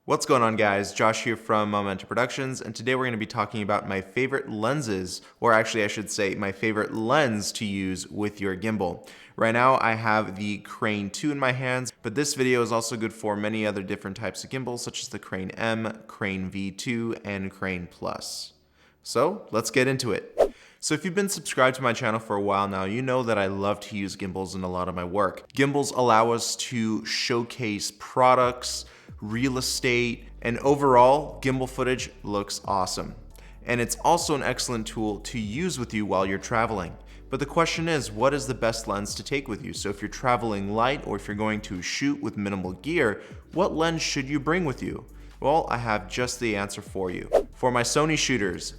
What's going on, guys? Josh here from Momenta Productions, and today we're going to be talking about my favorite lenses, or actually I should say my favorite lens to use with your gimbal. Right now I have the Crane 2 in my hands, but this video is also good for many other different types of gimbals such as the Crane M, Crane V2, and Crane Plus. So let's get into it. So if you've been subscribed to my channel for a while now, you know that I love to use gimbals in a lot of my work. Gimbals allow us to showcase products, real estate, and overall, gimbal footage looks awesome. And it's also an excellent tool to use with you while you're traveling. But the question is, what is the best lens to take with you? So if you're traveling light or if you're going to shoot with minimal gear, what lens should you bring with you? Well, I have just the answer for you. For my Sony shooters,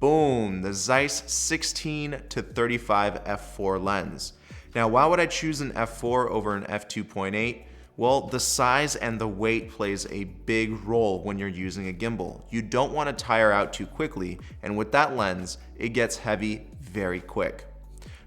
boom, the Zeiss 16 to 35 f4 lens. Now, why would I choose an f4 over an f2.8? Well, the size and the weight plays a big role when you're using a gimbal. You don't want to tire out too quickly, and with that lens, it gets heavy very quick.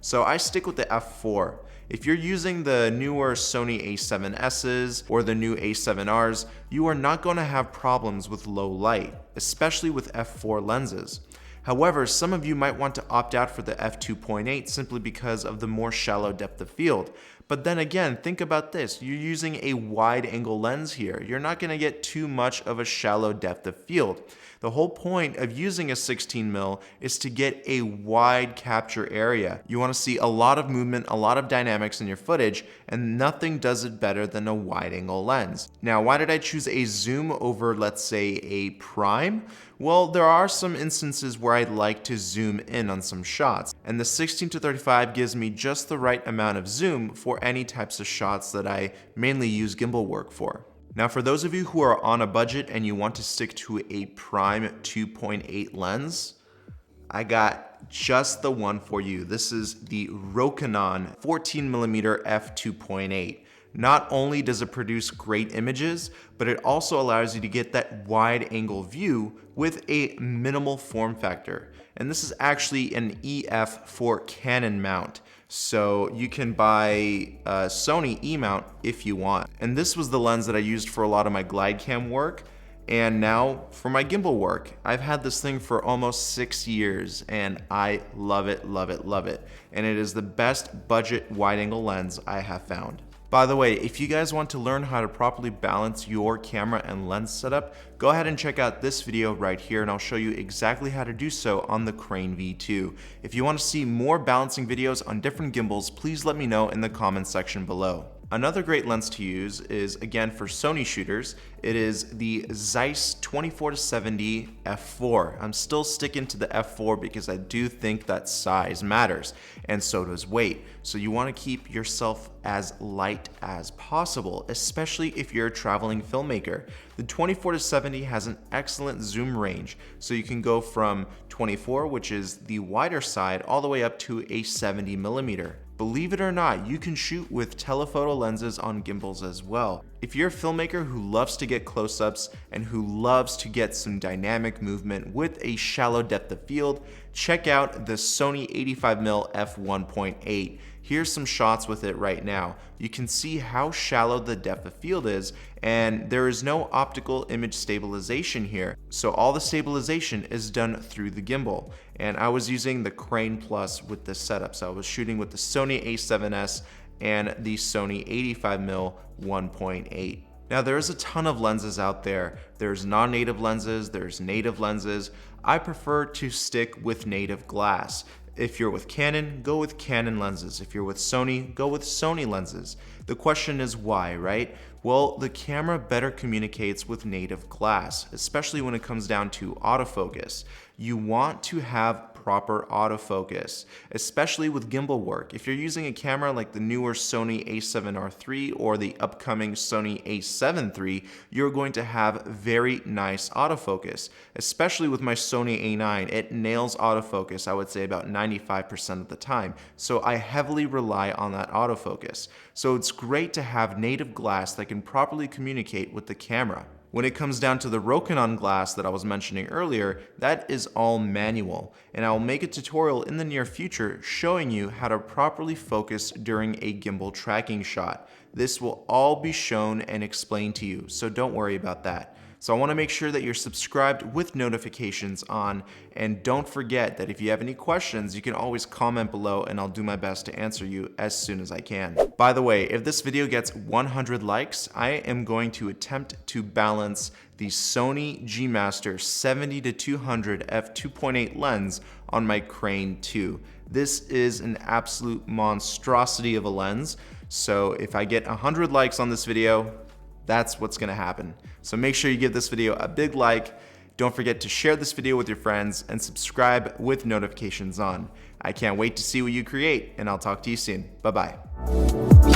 So I stick with the f4. If you're using the newer Sony a7Ss or the new a7Rs, you are not going to have problems with low light, especially with f4 lenses. However, some of you might want to opt out for the f2.8 simply because of the more shallow depth of field. But then again, think about this. You're using a wide angle lens here. You're not going to get too much of a shallow depth of field. The whole point of using a 16mm is to get a wide capture area. You want to see a lot of movement, a lot of dynamics in your footage, and nothing does it better than a wide angle lens. Now, why did I choose a zoom over, let's say, a prime? Well, there are some instances where I'd like to zoom in on some shots, and the 16 to 35 gives me just the right amount of zoom for any types of shots that I mainly use gimbal work for. Now, for those of you who are on a budget and you want to stick to a prime 2.8 lens, I got just the one for you. This is the Rokinon 14mm f2.8. Not only does it produce great images, but it also allows you to get that wide angle view with a minimal form factor. And this is actually an EF for Canon mount. So you can buy a Sony E mount if you want. And this was the lens that I used for a lot of my glide cam work. And now for my gimbal work. I've had this thing for almost 6 years and I love it, love it, love it. And it is the best budget wide angle lens I have found. By the way, if you guys want to learn how to properly balance your camera and lens setup, go ahead and check out this video right here and I'll show you exactly how to do so on the Crane V2. If you want to see more balancing videos on different gimbals, please let me know in the comments section below. Another great lens to use is, again, for Sony shooters. It is the Zeiss 24-70 f4. I'm still sticking to the f4 because I do think that size matters, and so does weight. So you want to keep yourself as light as possible, especially if you're a traveling filmmaker. The 24-70 has an excellent zoom range, so you can go from 24, which is the wider side, all the way up to a 70mm. Believe it or not, you can shoot with telephoto lenses on gimbals as well. If you're a filmmaker who loves to get close-ups and who loves to get some dynamic movement with a shallow depth of field, check out the Sony 85mm f1.8. Here's some shots with it right now. You can see how shallow the depth of field is, and there is no optical image stabilization here. So all the stabilization is done through the gimbal. And I was using the Crane Plus with this setup. So I was shooting with the Sony a7S and the Sony 85mm 1.8. Now, there is a ton of lenses out there. There's non-native lenses, there's native lenses. I prefer to stick with native glass. If you're with Canon, go with Canon lenses. If you're with Sony, go with Sony lenses. The question is why, right? Well, the camera better communicates with native glass, especially when it comes down to autofocus. You want to have proper autofocus, especially with gimbal work. If you're using a camera like the newer Sony a7R III or the upcoming Sony a7 III, you're going to have very nice autofocus. Especially with my Sony a9, it nails autofocus, I would say about 95% of the time. So I heavily rely on that autofocus. So it's great to have native glass that can properly communicate with the camera. When it comes down to the Rokinon glass that I was mentioning earlier, that is all manual, and I will make a tutorial in the near future showing you how to properly focus during a gimbal tracking shot. This will all be shown and explained to you, so don't worry about that. So I want to make sure that you're subscribed with notifications on, and don't forget that if you have any questions, you can always comment below and I'll do my best to answer you as soon as I can. By the way, if this video gets 100 likes, I am going to attempt to balance the Sony G Master 70-200 f2.8 lens on my Crane 2. This is an absolute monstrosity of a lens, so if I get 100 likes on this video, that's what's gonna happen. So make sure you give this video a big like. Don't forget to share this video with your friends and subscribe with notifications on. I can't wait to see what you create, and I'll talk to you soon. Bye-bye.